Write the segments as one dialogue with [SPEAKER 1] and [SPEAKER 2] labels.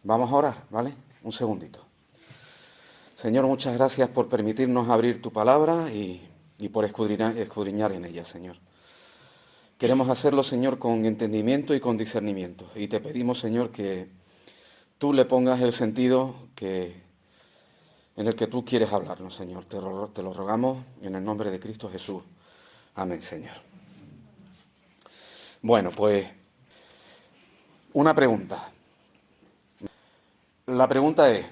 [SPEAKER 1] Vamos a orar, ¿vale? Un segundito. Señor, muchas gracias por permitirnos abrir tu palabra y por escudriñar en ella, Señor. Queremos hacerlo, Señor, con entendimiento y con discernimiento. Y te pedimos, Señor, que tú le pongas el sentido en el que tú quieres hablarnos, Señor. Te lo rogamos en el nombre de Cristo Jesús. Amén, Señor. Bueno, pues una pregunta. La pregunta es,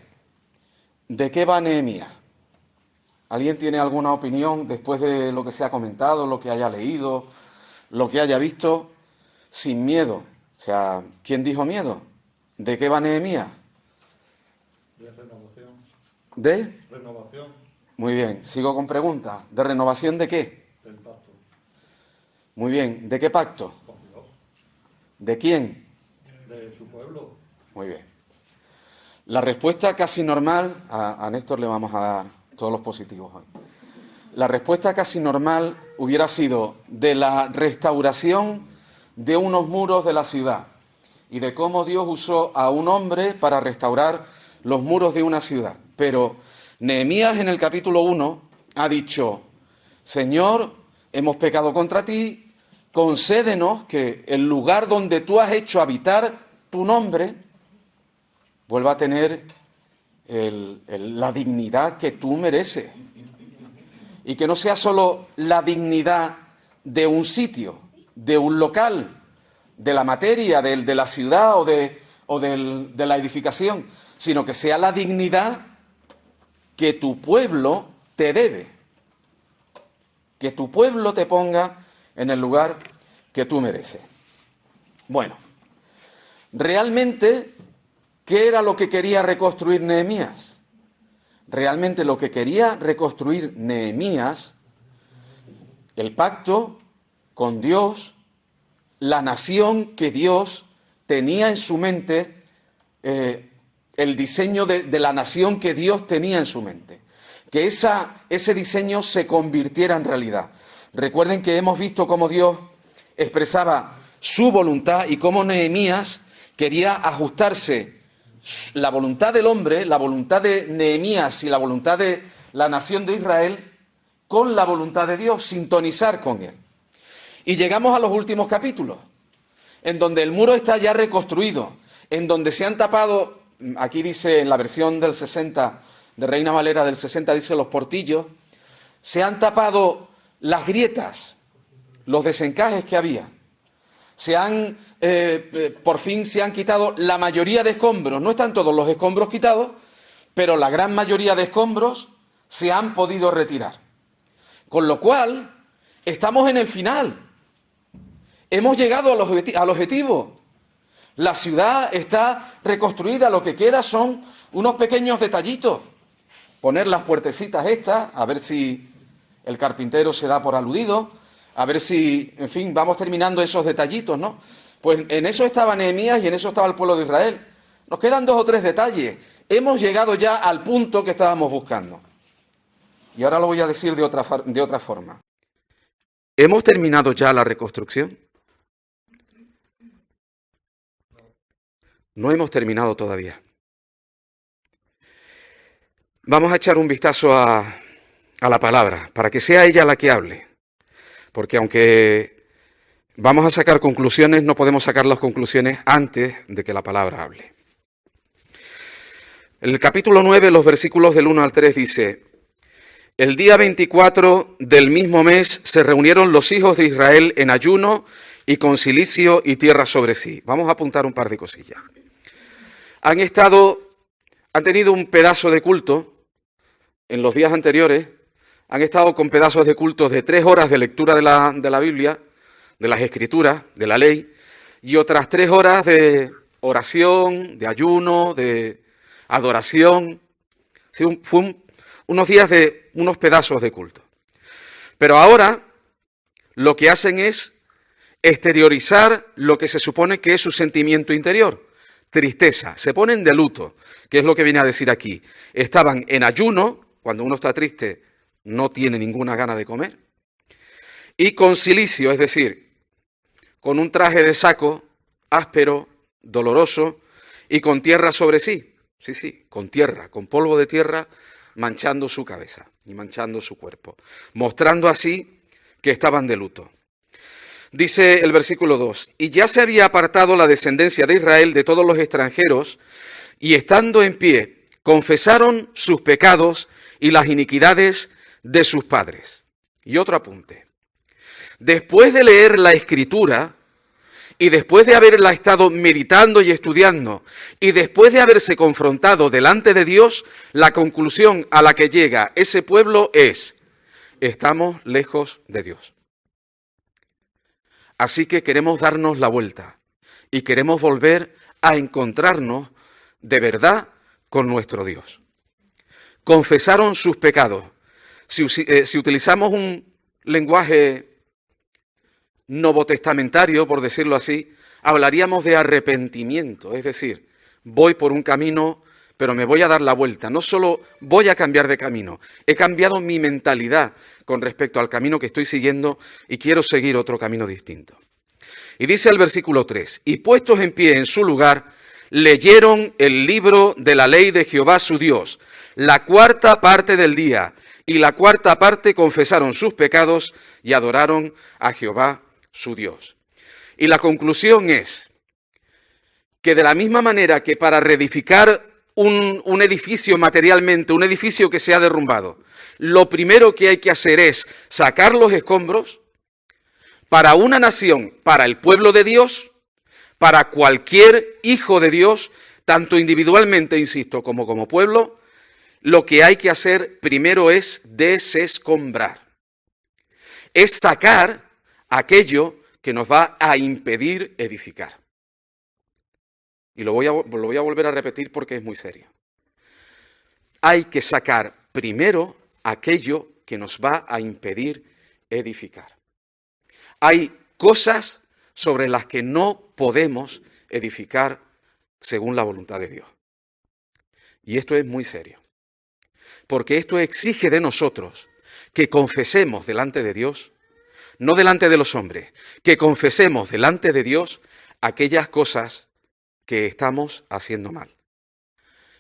[SPEAKER 1] ¿de qué va Nehemías? ¿Alguien tiene alguna opinión después de lo que se ha comentado, lo que haya leído, lo que haya visto? Sin miedo. O sea, ¿quién dijo miedo? ¿De qué va Nehemías?
[SPEAKER 2] De renovación.
[SPEAKER 1] ¿De?
[SPEAKER 2] Renovación.
[SPEAKER 1] Muy bien, sigo con preguntas. ¿De renovación de qué?
[SPEAKER 2] Del pacto.
[SPEAKER 1] Muy bien, ¿de qué pacto?
[SPEAKER 2] Con Dios.
[SPEAKER 1] ¿De quién?
[SPEAKER 2] De su pueblo.
[SPEAKER 1] Muy bien. La respuesta casi normal, a Néstor le vamos a dar todos los positivos hoy. La respuesta casi normal hubiera sido de la restauración de unos muros de la ciudad y de cómo Dios usó a un hombre para restaurar los muros de una ciudad. Pero Nehemías en el capítulo 1 ha dicho, Señor, hemos pecado contra ti, concédenos que el lugar donde tú has hecho habitar tu nombre vuelva a tener la dignidad que tú mereces. Y que no sea solo la dignidad de un sitio, de un local, de la materia, de la ciudad o de la edificación, sino que sea la dignidad que tu pueblo te debe. Que tu pueblo te ponga en el lugar que tú mereces. Bueno, realmente, ¿qué era lo que quería reconstruir Nehemías? Realmente lo que quería reconstruir Nehemías, el pacto con Dios, la nación que Dios tenía en su mente, el diseño de la nación que Dios tenía en su mente. Que ese diseño se convirtiera en realidad. Recuerden que hemos visto cómo Dios expresaba su voluntad y cómo Nehemías quería ajustarse la voluntad del hombre, la voluntad de Nehemías y la voluntad de la nación de Israel con la voluntad de Dios, sintonizar con él. Y llegamos a los últimos capítulos, en donde el muro está ya reconstruido, en donde se han tapado, aquí dice en la versión del 60, de Reina Valera del 60, dice los portillos, se han tapado las grietas, los desencajes que había. Por fin se han quitado la mayoría de escombros. No están todos los escombros quitados, pero la gran mayoría de escombros se han podido retirar. Con lo cual, estamos en el final. Hemos llegado al objetivo. La ciudad está reconstruida, lo que queda son unos pequeños detallitos. Poner las puertecitas estas, a ver si el carpintero se da por aludido, a ver si, en fin, vamos terminando esos detallitos, ¿no? Pues en eso estaba Nehemías y en eso estaba el pueblo de Israel. Nos quedan 2 o 3 detalles. Hemos llegado ya al punto que estábamos buscando. Y ahora lo voy a decir de otra forma. ¿Hemos terminado ya la reconstrucción? No hemos terminado todavía. Vamos a echar un vistazo a la palabra, para que sea ella la que hable. Porque aunque vamos a sacar conclusiones, no podemos sacar las conclusiones antes de que la palabra hable. En el capítulo 9, los versículos del 1 al 3 dice, el día 24 del mismo mes se reunieron los hijos de Israel en ayuno y con cilicio y tierra sobre sí. Vamos a apuntar un par de cosillas. Han tenido un pedazo de culto en los días anteriores. Han estado con pedazos de cultos de 3 horas de lectura de la Biblia, de las Escrituras, de la ley, y otras 3 horas de oración, de ayuno, de adoración. Sí, unos días de unos pedazos de culto. Pero ahora lo que hacen es exteriorizar lo que se supone que es su sentimiento interior, tristeza. Se ponen de luto, que es lo que viene a decir aquí. Estaban en ayuno, cuando uno está triste, no tiene ninguna gana de comer. Y con cilicio, es decir, con un traje de saco áspero, doloroso, y con tierra sobre sí. Sí, con tierra, con polvo de tierra, manchando su cabeza y manchando su cuerpo, mostrando así que estaban de luto. Dice el versículo 2, y ya se había apartado la descendencia de Israel de todos los extranjeros, y estando en pie, confesaron sus pecados y las iniquidades de sus padres. Y otro apunte. Después de leer la Escritura, y después de haberla estado meditando y estudiando, y después de haberse confrontado delante de Dios, la conclusión a la que llega ese pueblo es: estamos lejos de Dios. Así que queremos darnos la vuelta y queremos volver a encontrarnos de verdad con nuestro Dios. Confesaron sus pecados. Si utilizamos un lenguaje novotestamentario, por decirlo así, hablaríamos de arrepentimiento, es decir, voy por un camino, pero me voy a dar la vuelta. No solo voy a cambiar de camino, he cambiado mi mentalidad con respecto al camino que estoy siguiendo y quiero seguir otro camino distinto. Y dice el versículo 3, y puestos en pie en su lugar, leyeron el libro de la ley de Jehová su Dios, la cuarta parte del día, y la cuarta parte confesaron sus pecados y adoraron a Jehová su Dios. Y la conclusión es que de la misma manera que para reedificar un edificio materialmente, un edificio que se ha derrumbado, lo primero que hay que hacer es sacar los escombros. Para una nación, para el pueblo de Dios, para cualquier hijo de Dios, tanto individualmente, insisto, como pueblo, lo que hay que hacer primero es desescombrar. Es sacar aquello que nos va a impedir edificar. Y lo voy a volver a repetir porque es muy serio. Hay que sacar primero aquello que nos va a impedir edificar. Hay cosas sobre las que no podemos edificar según la voluntad de Dios. Y esto es muy serio, porque esto exige de nosotros que confesemos delante de Dios, no delante de los hombres, que confesemos delante de Dios aquellas cosas que estamos haciendo mal.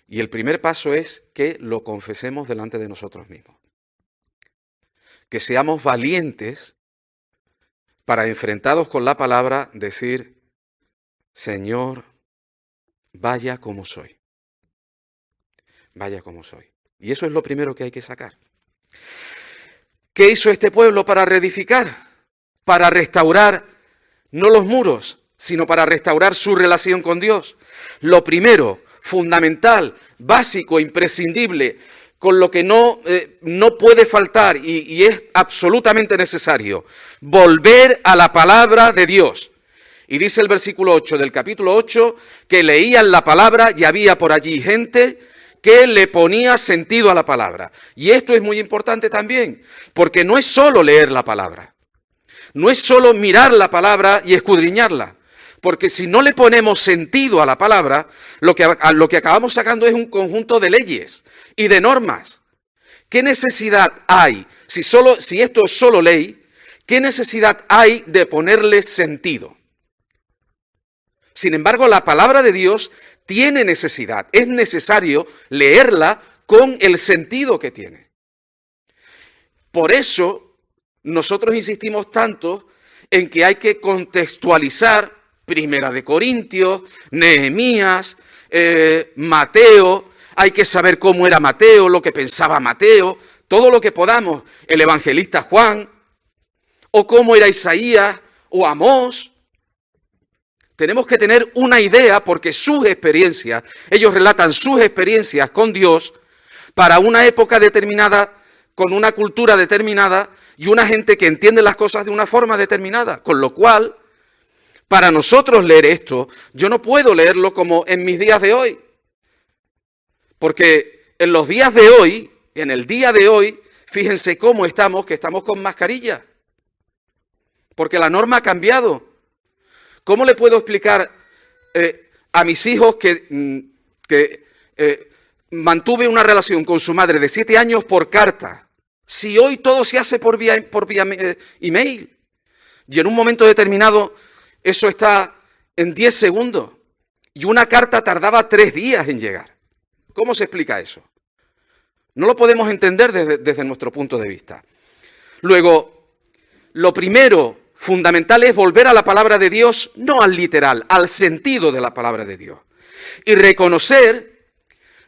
[SPEAKER 1] Y el primer paso es que lo confesemos delante de nosotros mismos. Que seamos valientes para, enfrentados con la palabra, decir: Señor, vaya como soy. Vaya como soy. Y eso es lo primero que hay que sacar. ¿Qué hizo este pueblo para reedificar? Para restaurar no los muros, sino para restaurar su relación con Dios. Lo primero, fundamental, básico, imprescindible, con lo que no puede faltar y es absolutamente necesario, volver a la palabra de Dios. Y dice el versículo 8 del capítulo 8 que leían la palabra y había por allí gente que le ponía sentido a la palabra. Y esto es muy importante también, porque no es solo leer la palabra, no es solo mirar la palabra y escudriñarla, porque si no le ponemos sentido a la palabra, lo que acabamos sacando es un conjunto de leyes y de normas. ¿Qué necesidad hay? Si esto es solo ley, ¿qué necesidad hay de ponerle sentido? Sin embargo, la palabra de Dios tiene necesidad. Es necesario leerla con el sentido que tiene. Por eso, nosotros insistimos tanto en que hay que contextualizar Primera de Corintios, Nehemías, Mateo. Hay que saber cómo era Mateo, lo que pensaba Mateo, todo lo que podamos, el evangelista Juan, o cómo era Isaías o Amós. Tenemos que tener una idea porque sus experiencias, ellos relatan sus experiencias con Dios para una época determinada, con una cultura determinada y una gente que entiende las cosas de una forma determinada. Con lo cual, para nosotros leer esto, yo no puedo leerlo como en mis días de hoy. Porque en los días de hoy, en el día de hoy, fíjense cómo estamos, que estamos con mascarilla. Porque la norma ha cambiado. ¿Cómo le puedo explicar a mis hijos que mantuve una relación con su madre de 7 años por carta, si hoy todo se hace por vía email? Y en un momento determinado eso está en 10 segundos. y una carta tardaba 3 días en llegar. ¿Cómo se explica eso? No lo podemos entender desde nuestro punto de vista. Luego, lo primero fundamental es volver a la palabra de Dios, no al literal, al sentido de la palabra de Dios. Y reconocer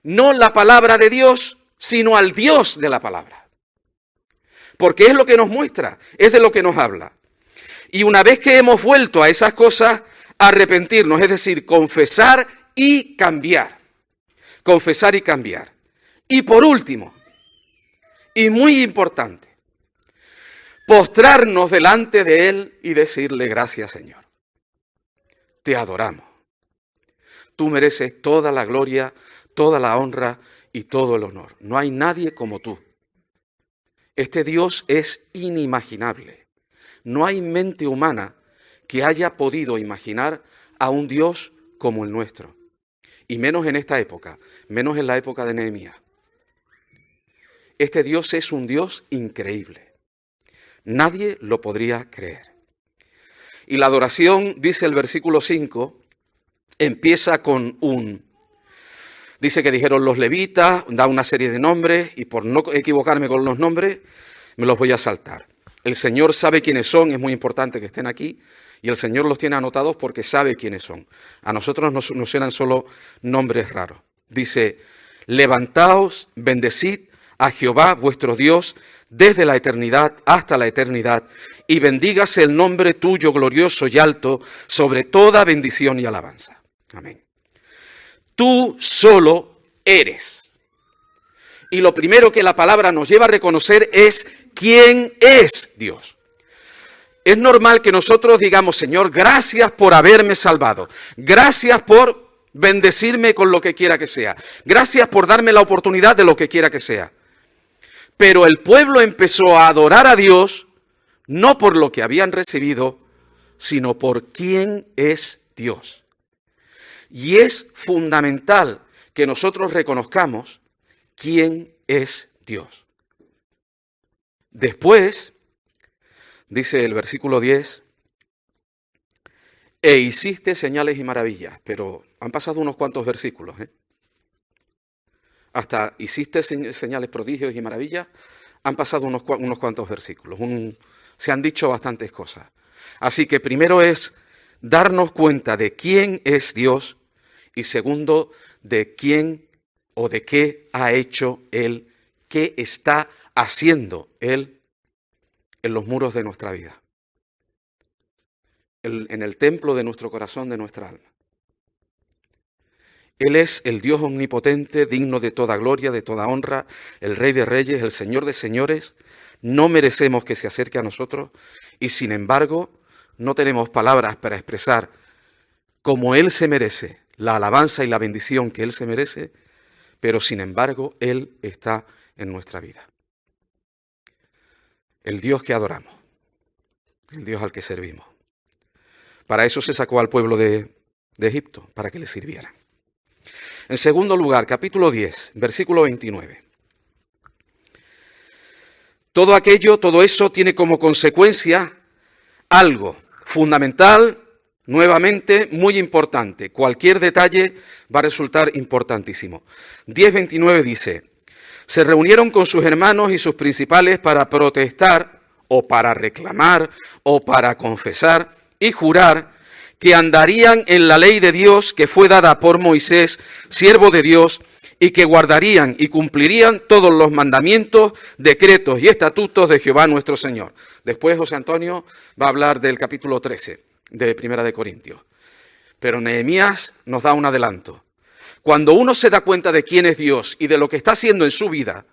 [SPEAKER 1] no la palabra de Dios, sino al Dios de la palabra. Porque es lo que nos muestra, es de lo que nos habla. Y una vez que hemos vuelto a esas cosas, arrepentirnos, es decir, confesar y cambiar. Confesar y cambiar. Y por último, y muy importante, postrarnos delante de Él y decirle: gracias, Señor. Te adoramos. Tú mereces toda la gloria, toda la honra y todo el honor. No hay nadie como tú. Este Dios es inimaginable. No hay mente humana que haya podido imaginar a un Dios como el nuestro. Y menos en esta época, menos en la época de Nehemías. Este Dios es un Dios increíble. Nadie lo podría creer. Y la adoración, dice el versículo 5, empieza con dice que dijeron los levitas, da una serie de nombres, y por no equivocarme con los nombres, me los voy a saltar. El Señor sabe quiénes son, es muy importante que estén aquí, y el Señor los tiene anotados porque sabe quiénes son. A nosotros nos suenan solo nombres raros. Dice: levantaos, bendecid a Jehová vuestro Dios desde la eternidad hasta la eternidad, y bendígase el nombre tuyo glorioso y alto sobre toda bendición y alabanza. Amén. Tú solo eres. Y lo primero que la palabra nos lleva a reconocer es quién es Dios. Es normal que nosotros digamos: Señor, gracias por haberme salvado. Gracias por bendecirme con lo que quiera que sea. Gracias por darme la oportunidad de lo que quiera que sea. Pero el pueblo empezó a adorar a Dios no por lo que habían recibido, sino por quién es Dios. Y es fundamental que nosotros reconozcamos quién es Dios. Después, dice el versículo 10, e hiciste señales y maravillas, pero han pasado unos cuantos versículos, Hasta hiciste señales, prodigios y maravillas, han pasado unos cuantos versículos, se han dicho bastantes cosas. Así que primero es darnos cuenta de quién es Dios, y segundo, de quién o de qué ha hecho Él, qué está haciendo Él en los muros de nuestra vida, en el templo de nuestro corazón, de nuestra alma. Él es el Dios omnipotente, digno de toda gloria, de toda honra, el Rey de Reyes, el Señor de Señores. No merecemos que se acerque a nosotros y, sin embargo, no tenemos palabras para expresar como Él se merece, la alabanza y la bendición que Él se merece, pero sin embargo, Él está en nuestra vida. El Dios que adoramos, el Dios al que servimos. Para eso se sacó al pueblo de Egipto, para que le sirvieran. En segundo lugar, capítulo 10, versículo 29. Todo eso tiene como consecuencia algo fundamental, nuevamente muy importante. Cualquier detalle va a resultar importantísimo. 10:29 dice: se reunieron con sus hermanos y sus principales para protestar, o para reclamar, o para confesar y jurar que andarían en la ley de Dios que fue dada por Moisés, siervo de Dios, y que guardarían y cumplirían todos los mandamientos, decretos y estatutos de Jehová nuestro Señor. Después José Antonio va a hablar del capítulo 13 de Primera de Corintios. Pero Nehemías nos da un adelanto. Cuando uno se da cuenta de quién es Dios y de lo que está haciendo en su vida,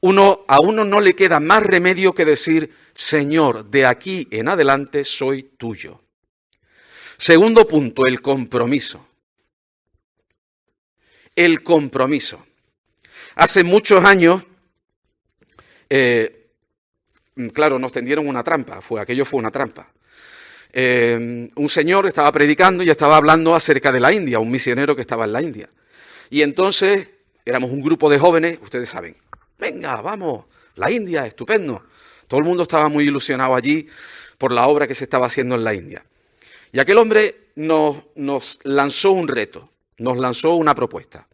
[SPEAKER 1] a uno no le queda más remedio que decir: Señor, de aquí en adelante soy tuyo. Segundo punto, el compromiso. El compromiso. Hace muchos años, claro, nos tendieron una trampa, aquello fue una trampa. Un señor estaba predicando y estaba hablando acerca de la India, un misionero que estaba en la India. Y entonces éramos un grupo de jóvenes, ustedes saben, venga, vamos, la India, estupendo. Todo el mundo estaba muy ilusionado allí por la obra que se estaba haciendo en la India. Y aquel hombre nos lanzó un reto, nos lanzó una propuesta.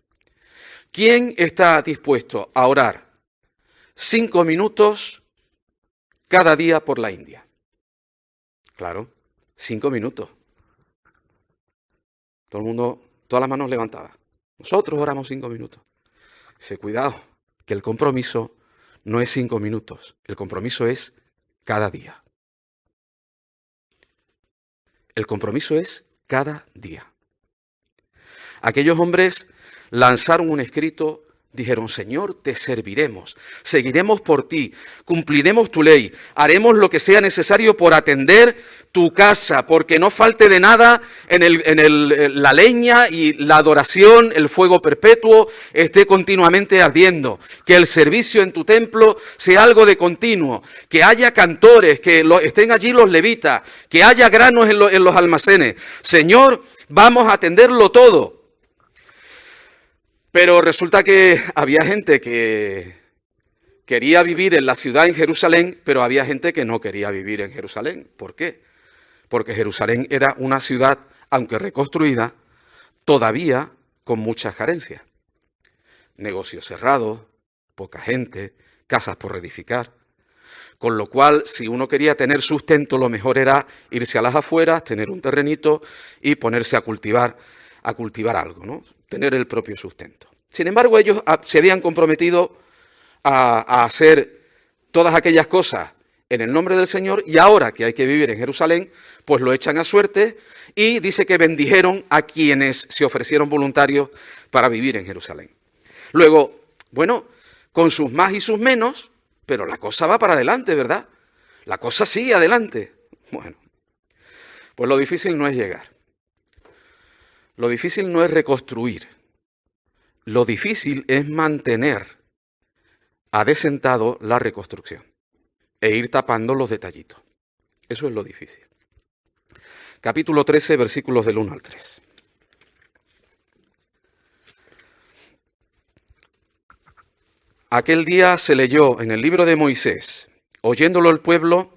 [SPEAKER 1] ¿Quién está dispuesto a orar 5 minutos cada día por la India? Claro, 5 minutos. Todo el mundo, todas las manos levantadas. Nosotros oramos 5 minutos. Dice, cuidado, que el compromiso no es 5 minutos. El compromiso es cada día. El compromiso es cada día. Aquellos hombres lanzaron un escrito, dijeron, Señor, te serviremos, seguiremos por ti, cumpliremos tu ley, haremos lo que sea necesario por atender tu casa, porque no falte de nada en la leña y la adoración, el fuego perpetuo esté continuamente ardiendo, que el servicio en tu templo sea algo de continuo, que haya cantores, que estén allí los levitas, que haya granos en los almacenes. Señor, vamos a atenderlo todo. Pero resulta que había gente que quería vivir en la ciudad, en Jerusalén, pero había gente que no quería vivir en Jerusalén. ¿Por qué? Porque Jerusalén era una ciudad, aunque reconstruida, todavía con muchas carencias. Negocios cerrados, poca gente, casas por reedificar. Con lo cual, si uno quería tener sustento, lo mejor era irse a las afueras, tener un terrenito y ponerse a cultivar algo, ¿no? Tener el propio sustento. Sin embargo, ellos se habían comprometido a hacer todas aquellas cosas en el nombre del Señor, y ahora que hay que vivir en Jerusalén, pues lo echan a suerte, y dice que bendijeron a quienes se ofrecieron voluntarios para vivir en Jerusalén. Luego, bueno, con sus más y sus menos, pero la cosa va para adelante, ¿verdad? La cosa sigue adelante. Bueno, pues lo difícil no es llegar. Lo difícil no es reconstruir. Lo difícil es mantener adesentado la reconstrucción e ir tapando los detallitos. Eso es lo difícil. Capítulo 13, versículos del 1 al 3. Aquel día se leyó en el libro de Moisés, oyéndolo el pueblo,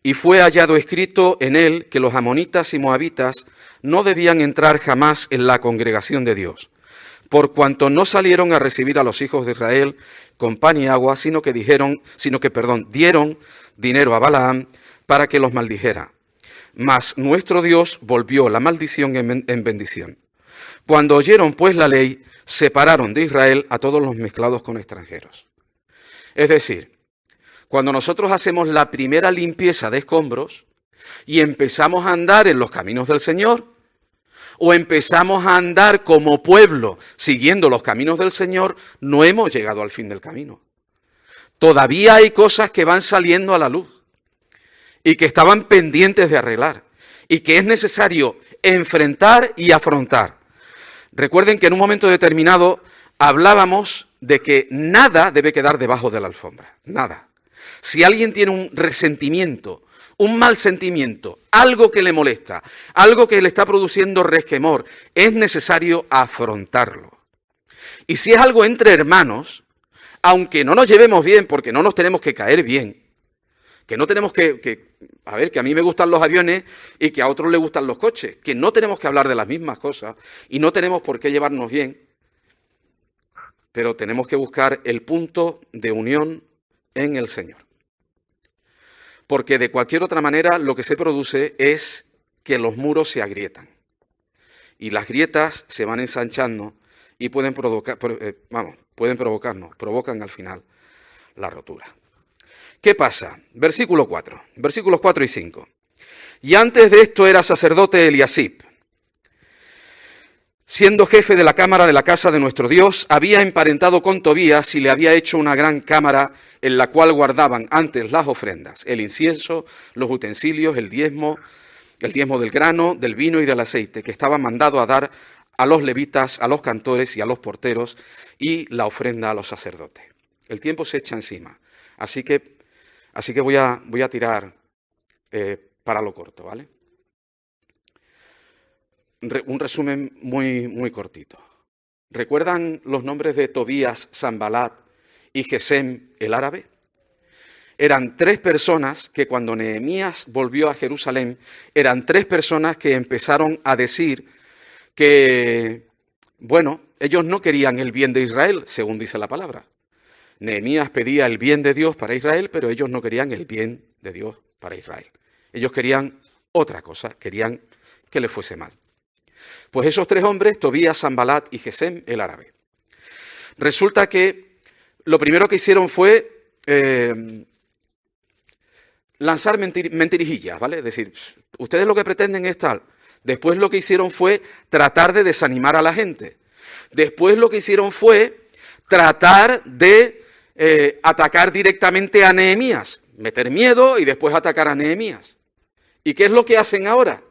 [SPEAKER 1] y fue hallado escrito en él que los amonitas y moabitas no debían entrar jamás en la congregación de Dios, por cuanto no salieron a recibir a los hijos de Israel con pan y agua, sino que dieron dinero a Balaam para que los maldijera. Mas nuestro Dios volvió la maldición en bendición. Cuando oyeron pues la ley, separaron de Israel a todos los mezclados con extranjeros. Es decir, cuando nosotros hacemos la primera limpieza de escombros y empezamos a andar en los caminos del Señor, o empezamos a andar como pueblo siguiendo los caminos del Señor, no hemos llegado al fin del camino. Todavía hay cosas que van saliendo a la luz y que estaban pendientes de arreglar y que es necesario enfrentar y afrontar. Recuerden que en un momento determinado hablábamos de que nada debe quedar debajo de la alfombra, nada. Si alguien tiene un resentimiento, un mal sentimiento, algo que le molesta, algo que le está produciendo resquemor, es necesario afrontarlo. Y si es algo entre hermanos, aunque no nos llevemos bien, porque no nos tenemos que caer bien, que no tenemos que a mí me gustan los aviones y que a otros le gustan los coches, que no tenemos que hablar de las mismas cosas y no tenemos por qué llevarnos bien, pero tenemos que buscar el punto de unión en el Señor. Porque de cualquier otra manera lo que se produce es que los muros se agrietan. Y las grietas se van ensanchando y provocan al final la rotura. ¿Qué pasa? Versículos 4 y 5. Y antes de esto era sacerdote Eliasib. Siendo jefe de la cámara de la casa de nuestro Dios, había emparentado con Tobías y le había hecho una gran cámara en la cual guardaban antes las ofrendas, el incienso, los utensilios, el diezmo del grano, del vino y del aceite, que estaba mandado a dar a los levitas, a los cantores y a los porteros, y la ofrenda a los sacerdotes. El tiempo se echa encima, así que voy a tirar para lo corto, ¿vale? Un resumen muy, muy cortito. ¿Recuerdan los nombres de Tobías, Sanbalat y Gesem el árabe? eran 3 personas que cuando Nehemías volvió a Jerusalén, eran 3 personas que empezaron a decir que, bueno, ellos no querían el bien de Israel, según dice la palabra. Nehemías pedía el bien de Dios para Israel, pero ellos no querían el bien de Dios para Israel. Ellos querían otra cosa, querían que les fuese mal. Pues esos 3 hombres, Tobías, Sanbalat y Gesem, el árabe. Resulta que lo primero que hicieron fue lanzar mentirijillas, ¿vale? Es decir, ustedes lo que pretenden es tal. Después lo que hicieron fue tratar de desanimar a la gente. Después lo que hicieron fue tratar de atacar directamente a Nehemías, meter miedo y después atacar a Nehemías. ¿Y qué es lo que hacen ahora?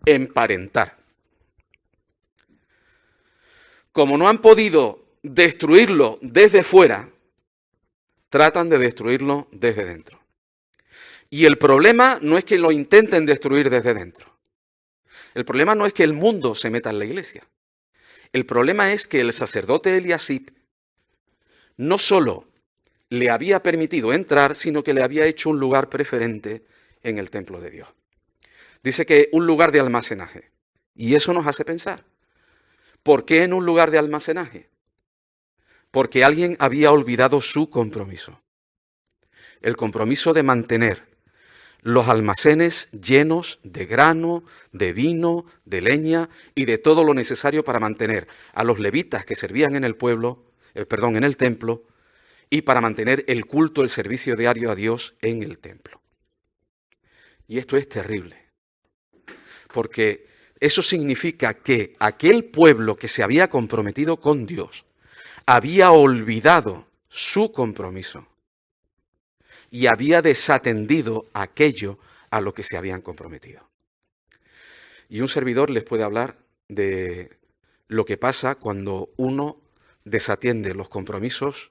[SPEAKER 1] Emparentar. Como no han podido destruirlo desde fuera, tratan de destruirlo desde dentro. Y el problema no es que lo intenten destruir desde dentro. El problema no es que el mundo se meta en la iglesia. El problema es que el sacerdote Eliasib no solo le había permitido entrar, sino que le había hecho un lugar preferente en el templo de Dios. Dice que un lugar de almacenaje. Y eso nos hace pensar. ¿Por qué en un lugar de almacenaje? Porque alguien había olvidado su compromiso. El compromiso de mantener los almacenes llenos de grano, de vino, de leña y de todo lo necesario para mantener a los levitas que servían en el en el templo, y para mantener el culto, el servicio diario a Dios en el templo. Y esto es terrible, porque eso significa que aquel pueblo que se había comprometido con Dios había olvidado su compromiso y había desatendido aquello a lo que se habían comprometido. Y un servidor les puede hablar de lo que pasa cuando uno desatiende los compromisos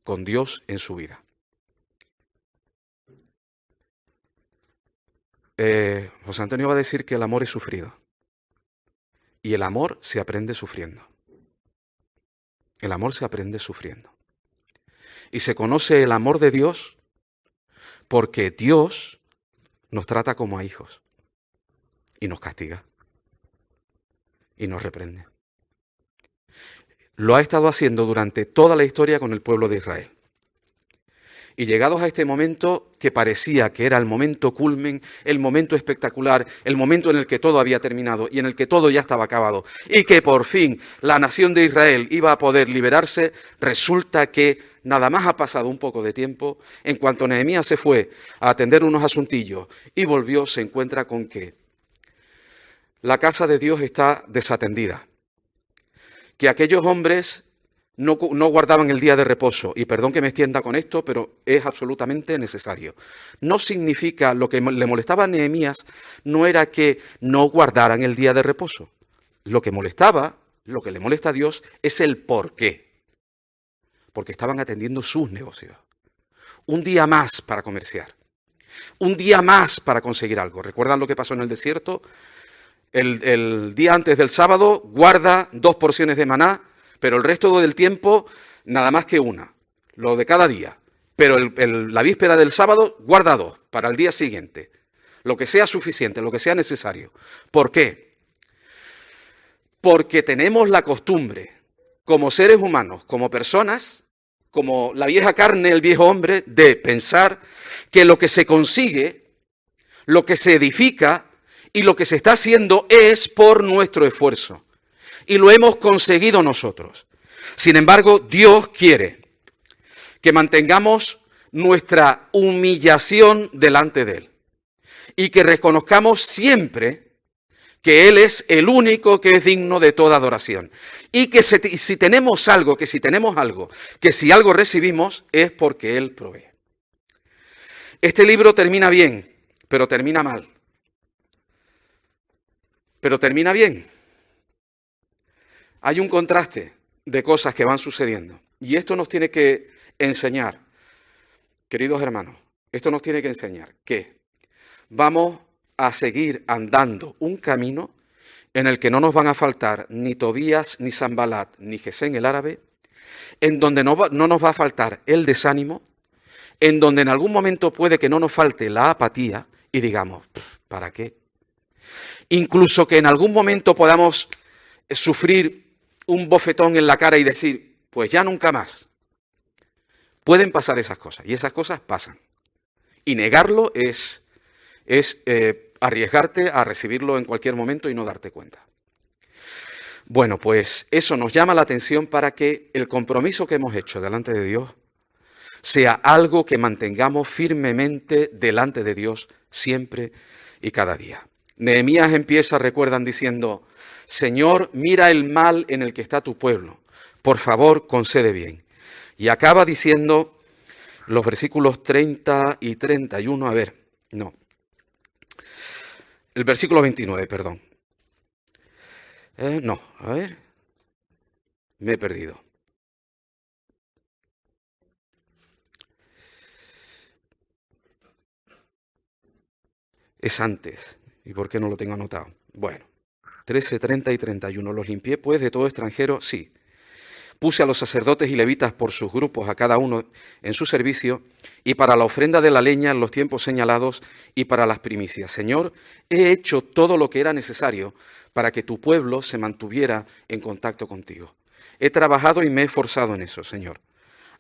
[SPEAKER 1] con Dios en su vida. José Antonio va a decir que el amor es sufrido. Y el amor se aprende sufriendo. El amor se aprende sufriendo. Y se conoce el amor de Dios porque Dios nos trata como a hijos. Y nos castiga. Y nos reprende. Lo ha estado haciendo durante toda la historia con el pueblo de Israel. Y llegados a este momento que parecía que era el momento culmen, el momento espectacular, el momento en el que todo había terminado y en el que todo ya estaba acabado y que por fin la nación de Israel iba a poder liberarse, resulta que nada más ha pasado un poco de tiempo, en cuanto Nehemías se fue a atender unos asuntillos y volvió, se encuentra con que la casa de Dios está desatendida, que aquellos hombres no guardaban el día de reposo, y perdón que me extienda con esto, pero es absolutamente necesario. No significa, lo que le molestaba a Nehemías no era que no guardaran el día de reposo. Lo que le molesta a Dios es el por qué. Porque estaban atendiendo sus negocios. Un día más para comerciar. Un día más para conseguir algo. ¿Recuerdan lo que pasó en el desierto? El día antes del sábado guarda 2 porciones de maná, pero el resto del tiempo nada más que una, lo de cada día. Pero la víspera del sábado guarda 2 para el día siguiente. Lo que sea suficiente, lo que sea necesario. ¿Por qué? Porque tenemos la costumbre, como seres humanos, como personas, como la vieja carne, el viejo hombre, de pensar que lo que se consigue, lo que se edifica y lo que se está haciendo es por nuestro esfuerzo. Y lo hemos conseguido nosotros. Sin embargo, Dios quiere que mantengamos nuestra humillación delante de Él. Y que reconozcamos siempre que Él es el único que es digno de toda adoración. Y que si tenemos algo, que si algo recibimos, es porque Él provee. Este libro termina bien, pero termina mal. Pero termina bien. Hay un contraste de cosas que van sucediendo. Y esto nos tiene que enseñar, queridos hermanos, esto nos tiene que enseñar que vamos a seguir andando un camino en el que no nos van a faltar ni Tobías, ni Sanbalat, ni Gesem el árabe, en donde no nos va a faltar el desánimo, en donde en algún momento puede que no nos falte la apatía y digamos, ¿para qué? Incluso que en algún momento podamos sufrir un bofetón en la cara y decir, pues ya nunca más. Pueden pasar esas cosas, y esas cosas pasan. Y negarlo es arriesgarte a recibirlo en cualquier momento y no darte cuenta. Bueno, pues eso nos llama la atención para que el compromiso que hemos hecho delante de Dios sea algo que mantengamos firmemente delante de Dios siempre y cada día. Nehemías empieza, recuerdan, diciendo, Señor, mira el mal en el que está tu pueblo, por favor, concede bien. Y acaba diciendo los versículos 30 y 31, el versículo 29, perdón. Me he perdido. Es antes. ¿Y por qué no lo tengo anotado? Bueno, 13, 30 y 31. Los limpié, pues, de todo extranjero, sí. Puse a los sacerdotes y levitas por sus grupos, a cada uno en su servicio, y para la ofrenda de la leña en los tiempos señalados y para las primicias. Señor, he hecho todo lo que era necesario para que tu pueblo se mantuviera en contacto contigo. He trabajado y me he esforzado en eso, Señor.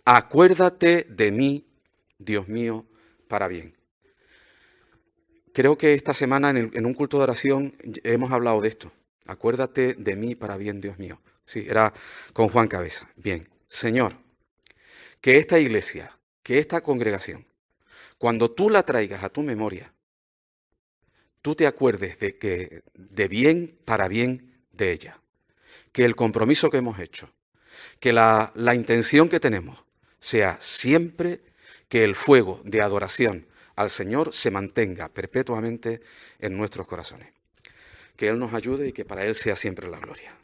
[SPEAKER 1] Acuérdate de mí, Dios mío, para bien. Creo que esta semana en un culto de oración hemos hablado de esto. Acuérdate de mí para bien, Dios mío. Sí, era con Juan Cabeza. Bien, Señor, que esta iglesia, que esta congregación, cuando tú la traigas a tu memoria, tú te acuerdes de que de bien para bien de ella. Que el compromiso que hemos hecho, que la intención que tenemos sea siempre que el fuego de adoración al Señor se mantenga perpetuamente en nuestros corazones. Que Él nos ayude y que para Él sea siempre la gloria.